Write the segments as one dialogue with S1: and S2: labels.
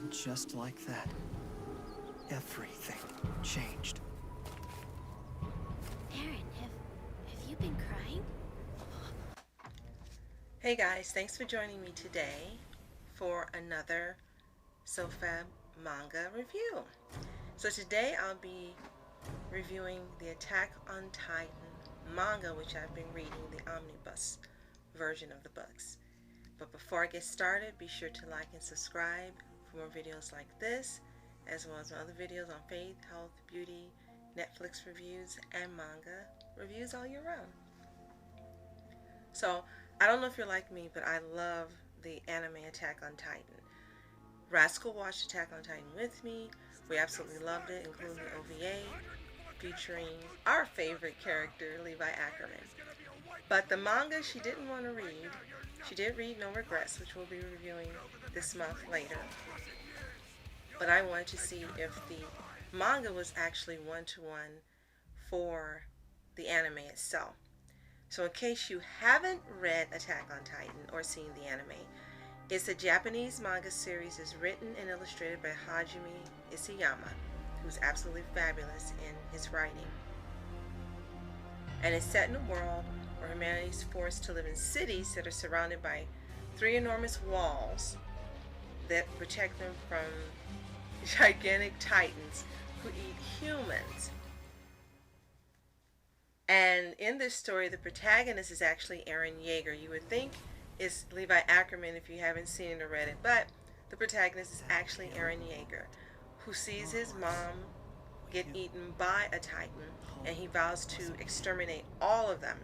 S1: And just like that, everything changed.
S2: Aaron, have you been crying?
S3: Hey guys, thanks for joining me today for another SOFHAB manga review. So today I'll be reviewing the Attack on Titan manga, which I've been reading, the omnibus version of the books. But before I get started, be sure to like and subscribe for more videos like this, as well as my other videos on faith, health, beauty, Netflix reviews, and manga reviews all year round. So, I don't know if you're like me, but I love the anime Attack on Titan. Rascal watched Attack on Titan with me. We absolutely loved it, including the OVA, featuring our favorite character, Levi Ackerman. But the manga she didn't want to read. She did read No Regrets, which we'll be reviewing this month later. But I wanted to see if the manga was actually one-to-one for the anime itself. So in case you haven't read Attack on Titan or seen the anime, it's a Japanese manga series. Is written and illustrated by Hajime Isayama, who's absolutely fabulous in his writing. And it's set in a world where humanity is forced to live in cities that are surrounded by 3 enormous walls that protect them from gigantic titans who eat humans. And in this story, the protagonist is actually Eren Yeager. You would think it's Levi Ackerman if you haven't seen it or read it, but the protagonist is actually Eren Yeager, who sees his mom get eaten by a titan, and he vows to exterminate all of them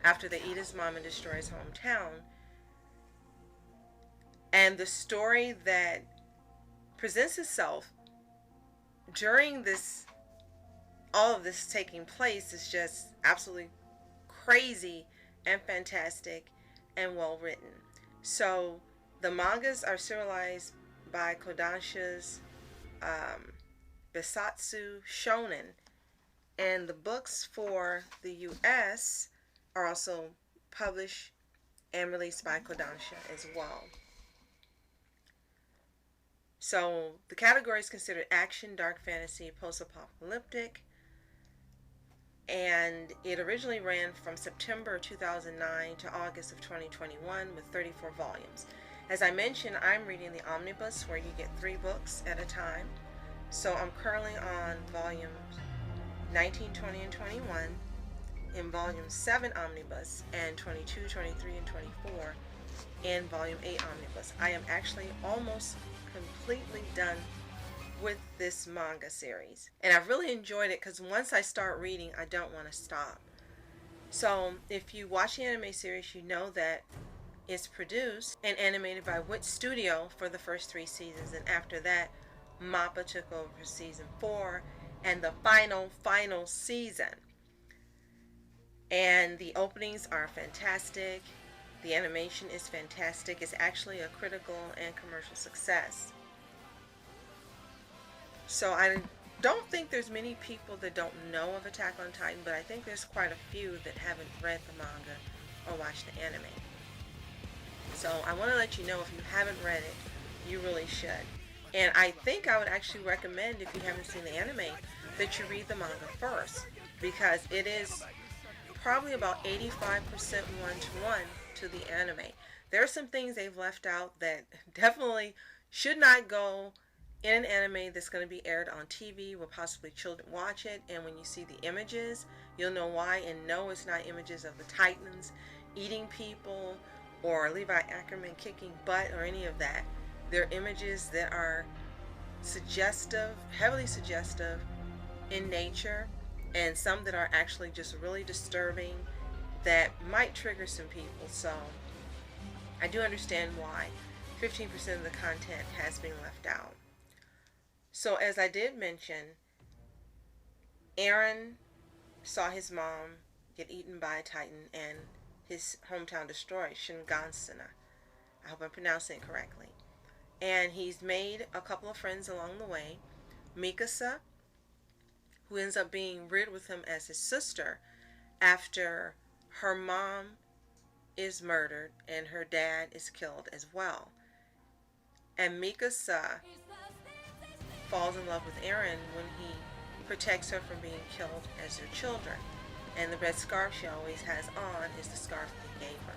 S3: after they eat his mom and destroy his hometown. And the story that presents itself during all of this taking place is just absolutely crazy and fantastic and well written. So the mangas are serialized by Kodansha's Bessatsu Shōnen, and the books for the US are also published and released by Kodansha as well. So the category is considered action, dark fantasy, post-apocalyptic, and it originally ran from September 2009 to August of 2021 with 34 volumes. As I mentioned, I'm reading the omnibus, where you get 3 books at a time. So I'm currently on volumes 19, 20, and 21 in volume 7 omnibus, and 22, 23, and 24 in volume 8 omnibus. I am actually almost completely done with this manga series, and I've really enjoyed it because once I start reading, I don't want to stop. So if you watch the anime series, you know that it's produced and animated by Wit Studio for the first 3 seasons, and after that MAPPA took over for season 4 and the final season. And the openings are fantastic. The animation is fantastic. It's actually a critical and commercial success. So I don't think there's many people that don't know of Attack on Titan, but I think there's quite a few that haven't read the manga or watched the anime. So I want to let you know, if you haven't read it, you really should. And I think I would actually recommend, if you haven't seen the anime, that you read the manga first, because it is probably about 85% one-to-one to the anime. There are some things they've left out that definitely should not go in an anime that's going to be aired on TV where possibly children watch it. And when you see the images, you'll know why. And no, it's not images of the Titans eating people or Levi Ackerman kicking butt or any of that. They're images that are suggestive, heavily suggestive in nature, and some that are actually just really disturbing that might trigger some people. So I do understand why 15% of the content has been left out. So as I did mention, Eren saw his mom get eaten by a titan and his hometown destroyed, Shingansana. I hope I'm pronouncing it correctly. And he's made a couple of friends along the way. Mikasa, who ends up being reared with him as his sister after her mom is murdered and her dad is killed as well. And Mikasa falls in love with Eren when he protects her from being killed as their children. And the red scarf she always has on is the scarf they gave her.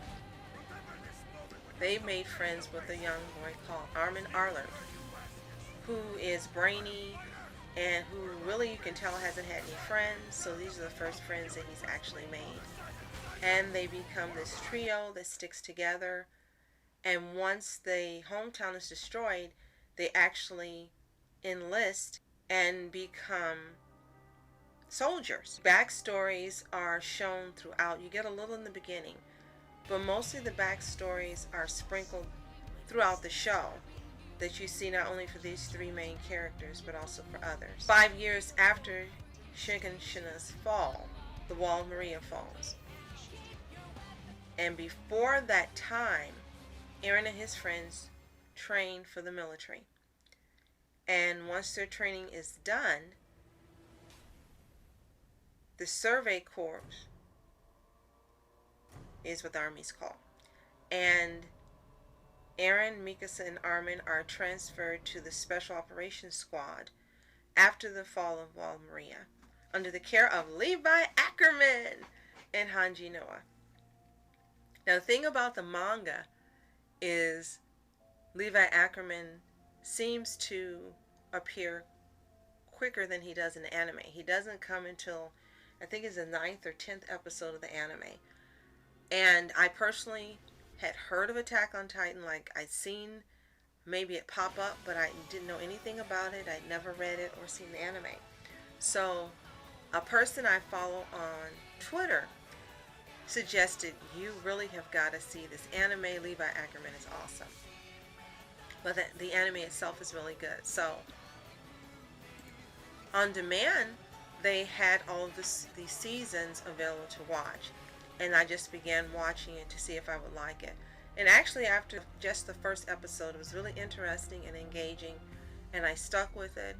S3: They made friends with a young boy called Armin Arlert, who is brainy and who really, you can tell, hasn't had any friends. So these are the first friends that he's actually made. And they become this trio that sticks together. And once the hometown is destroyed, they actually enlist and become soldiers. Backstories are shown throughout. You get a little in the beginning, but mostly the backstories are sprinkled throughout the show that you see not only for these three main characters, but also for others. 5 years after Shiganshina's fall, the Wall of Maria falls. And before that time, Eren and his friends train for the military. And once their training is done, the Survey Corps is what the army's called. And Eren, Mikasa, and Armin are transferred to the Special Operations Squad after the fall of Wall Maria, under the care of Levi Ackerman and Hanji Noa. Now, the thing about the manga is Levi Ackerman seems to appear quicker than he does in the anime. He doesn't come until, I think it's the 9th or 10th episode of the anime. And I personally had heard of Attack on Titan, like I'd seen maybe it pop up, but I didn't know anything about it. I'd never read it or seen the anime. So a person I follow on Twitter suggested, you really have got to see this anime. Levi Ackerman is awesome. But the anime itself is really good. So on demand, they had all of these seasons available to watch. And I just began watching it to see if I would like it. And actually, after just the first episode, it was really interesting and engaging. And I stuck with it.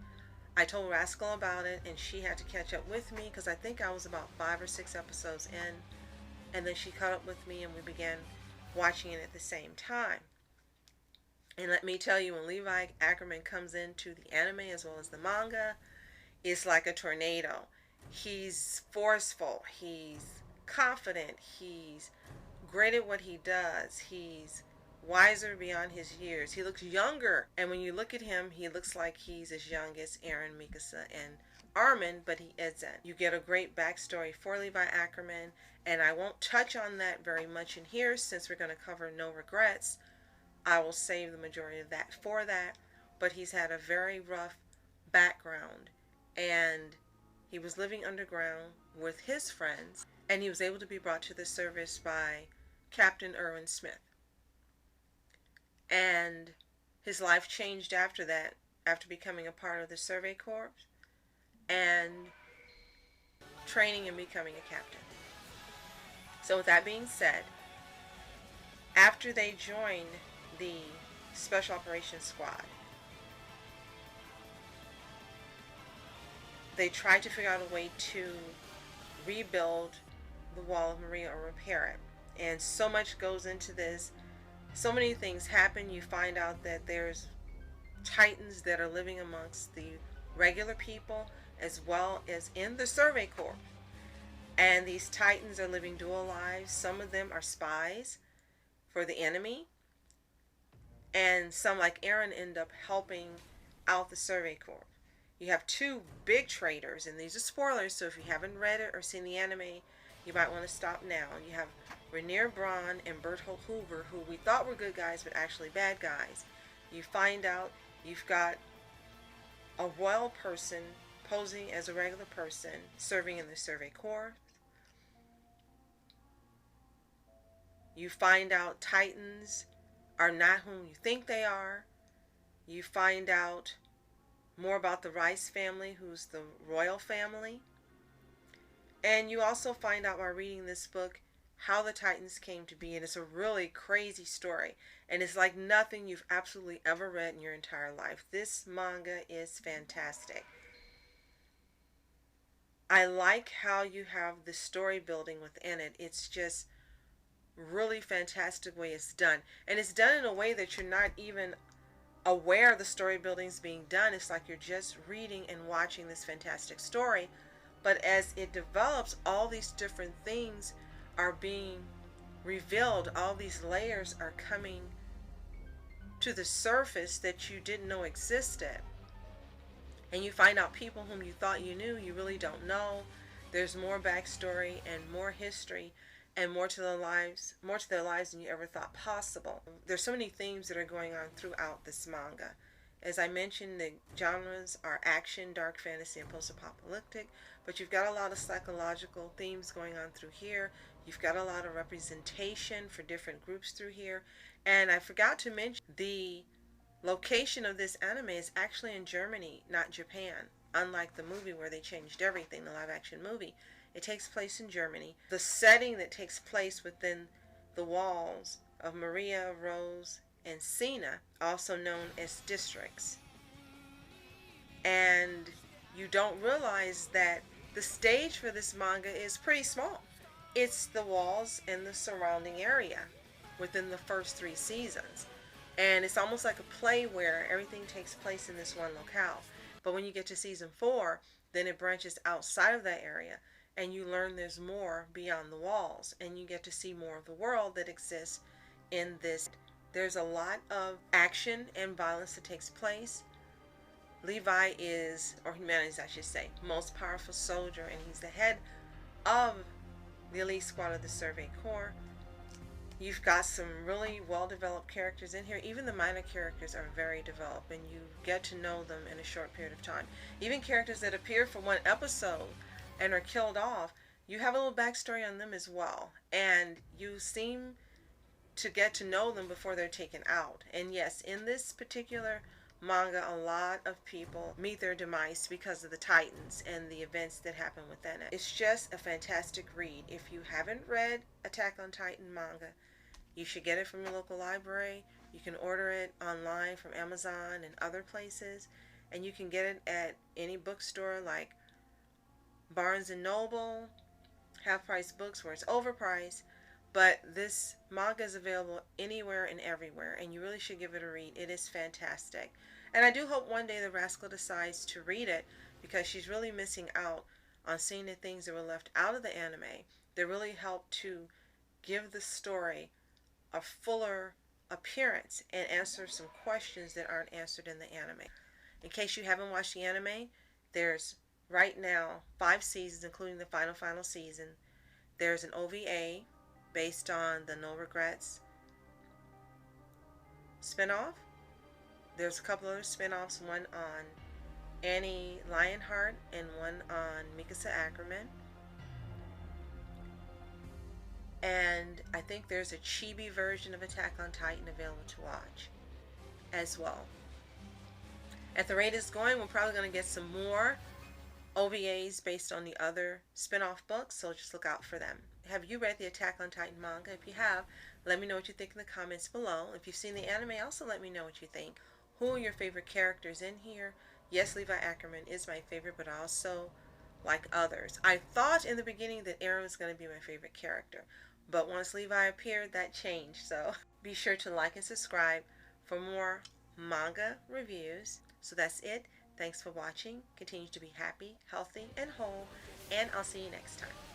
S3: I told Rascal about it, and she had to catch up with me because I think I was about 5 or 6 episodes in. And then she caught up with me, and we began watching it at the same time. And let me tell you, when Levi Ackerman comes into the anime as well as the manga, it's like a tornado. He's forceful. He's confident. He's great at what he does. He's wiser beyond his years. He looks younger. And when you look at him, he looks like he's as young as Eren, Mikasa, and Armin, but he isn't. You get a great backstory for Levi Ackerman, and I won't touch on that very much in here since we're going to cover No Regrets. I will save the majority of that for that, but he's had a very rough background, and he was living underground with his friends, and he was able to be brought to the service by Captain Irwin Smith. And his life changed after that, after becoming a part of the Survey Corps and training and becoming a captain. So with that being said, after they joined the Special Operations Squad, they tried to figure out a way to rebuild the Wall of Maria or repair it. And so much goes into this. So many things happen. You find out that there's Titans that are living amongst the regular people as well as in the Survey Corps. And these Titans are living dual lives. Some of them are spies for the enemy. And some, like Eren, end up helping out the Survey Corps. You have 2 big traitors, and these are spoilers, so if you haven't read it or seen the anime, you might want to stop now. You have Rainier Braun and Berthold Hoover, who we thought were good guys, but actually bad guys. You find out you've got a royal person posing as a regular person serving in the Survey Corps. You find out Titans are not whom you think they are. You find out more about the Rice family, who's the royal family. And you also find out while reading this book how the Titans came to be. And it's a really crazy story. And it's like nothing you've absolutely ever read in your entire life. This manga is fantastic. I like how you have the story building within it. It's just really fantastic way it's done. And it's done in a way that you're not even aware the story building is being done. It's like you're just reading and watching this fantastic story. But as it develops, all these different things are being revealed. All these layers are coming to the surface that you didn't know existed. And you find out people whom you thought you knew, you really don't know. There's more backstory and more history and more to their lives than you ever thought possible. There's so many themes that are going on throughout this manga. As I mentioned, the genres are action, dark fantasy, and post-apocalyptic, but you've got a lot of psychological themes going on through here. You've got a lot of representation for different groups through here. And I forgot to mention, the location of this anime is actually in Germany, not Japan. Unlike the movie where they changed everything, the live action movie. It takes place in Germany. The setting that takes place within the walls of Maria, Rose, and Sina, also known as districts. And you don't realize that the stage for this manga is pretty small. It's the walls and the surrounding area within the first 3 seasons. And it's almost like a play where everything takes place in this one locale. But when you get to season 4, then it branches outside of that area and you learn there's more beyond the walls and you get to see more of the world that exists in this. There's a lot of action and violence that takes place. Levi is, or humanity's I should say, most powerful soldier, and he's the head of the elite squad of the Survey Corps. You've got some really well-developed characters in here. Even the minor characters are very developed, and you get to know them in a short period of time. Even characters that appear for one episode and are killed off, you have a little backstory on them as well. And you seem to get to know them before they're taken out. And yes, in this particular manga, a lot of people meet their demise because of the Titans and the events that happen within it. It's just a fantastic read. If you haven't read Attack on Titan manga, you should get it from your local library. You can order it online from Amazon and other places. And you can get it at any bookstore like Barnes & Noble, Half Price Books where it's overpriced. But this manga is available anywhere and everywhere, and you really should give it a read. It is fantastic. And I do hope one day the rascal decides to read it, because she's really missing out on seeing the things that were left out of the anime that really helped to give the story a fuller appearance and answer some questions that aren't answered in the anime. In case you haven't watched the anime, there's right now 5 seasons, including the final season. There's an OVA based on the No Regrets spinoff. There's a couple other spinoffs, one on Annie Lionheart and one on Mikasa Ackerman. And I think there's a chibi version of Attack on Titan available to watch as well. At the rate it's going, we're probably going to get some more OVAs based on the other spin-off books, so just look out for them. Have you read the Attack on Titan manga? If you have, let me know what you think in the comments below. If you've seen the anime, also let me know what you think. Who are your favorite characters in here? Yes, Levi Ackerman is my favorite, but I also like others. I thought in the beginning that Eren was going to be my favorite character, but once Levi appeared, that changed. So be sure to like and subscribe for more manga reviews. So that's it. Thanks for watching. Continue to be happy, healthy, and whole, and I'll see you next time.